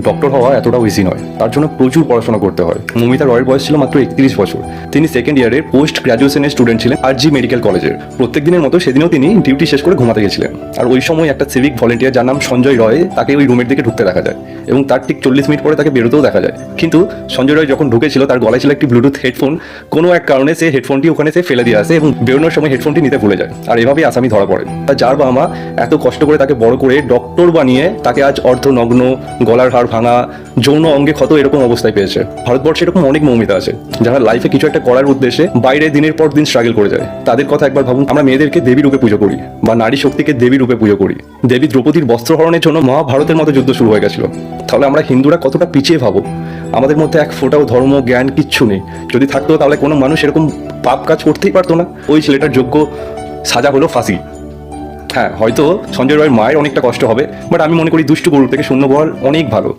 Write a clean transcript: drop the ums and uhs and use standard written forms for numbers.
Doctor হওয়া এতটাও easy নয়, তার জন্য প্রচুর পড়াশোনা করতে হয়। মৌমিতা রয়ের বয়স ছিল মাত্র 31 বছর। তিনি সেকেন্ড ইয়ারের পোস্ট গ্র্যাজুয়েশনের স্টুডেন্ট ছিলেন আরজি মেডিকেল কলেজের। প্রত্যেক দিনের মতো সেদিনও তিনি ডিউটি শেষ করে ঘুমাতে গেছিলেন। আর ওই সময় একটা সিভিক ভলেন্টিয়ার যার নাম সঞ্জয় রয় তাকে ওই রুমের দিকে ঢুকতে দেখা যায় এবং তার ঠিক 40 মিনিট পরে তাকে বেরোতেও দেখা যায়। কিন্তু সঞ্জয় রয় যখন ঢুকেছিল তার গলায় ছিল একটি ব্লুটুথ হেডফোন। কোনো এক কারণে সে হেডফোনটি ওখানে সে ফেলে দিয়ে আসে এবং বেরোনোর সময় হেডফোনটি নিতে ভুলে যায়। আর এভাবেই আসামি ধরা পড়ে। যার বাবা মা এত কষ্ট করে তাকে বড় করে ডক্টর বানিয়ে তাকে আজ অর্ধনগ্ন, গলার হাড় ভাঙা, যৌন অঙ্গে ক্ষত এরকম অবস্থায় পেয়েছে। ভারতবর্ষে এরকম অনেক মৌমিতা আছে যারা লাইফে কিছু একটা করার উদ্দেশ্যে বাইরে দিনের পর দিন স্ট্রাগল করে যায়। তাদের কথা একবার ভাবুন। আমরা মেয়েদেরকে দেবী রূপে পুজো করি বা নারী শক্তিকে দেবী রূপে পুজো করি। দেবী দ্রৌপদীর বস্ত্রহরণের জন্য মহাভারতের মতো যুদ্ধ শুরু হয়ে গেছিল। তাহলে আমরা হিন্দুরা কতটা পিছিয়ে ভাবো। আমাদের মধ্যে এক ফোঁটাও ধর্ম জ্ঞান কিচ্ছু নেই। যদি থাকতো তাহলে কোনো মানুষ এরকম পাপ কাজ করতেই পারতো না। ওই ছেলেটার যোগ্য সাজা হলো ফাঁসি। হ্যাঁ, হয়তো সঞ্জয় রয়ের মায়ের অনেকটা কষ্ট হবে, বাট আমি মনে করি দুষ্টু গরুর থেকে শূন্য বল অনেক ভালো।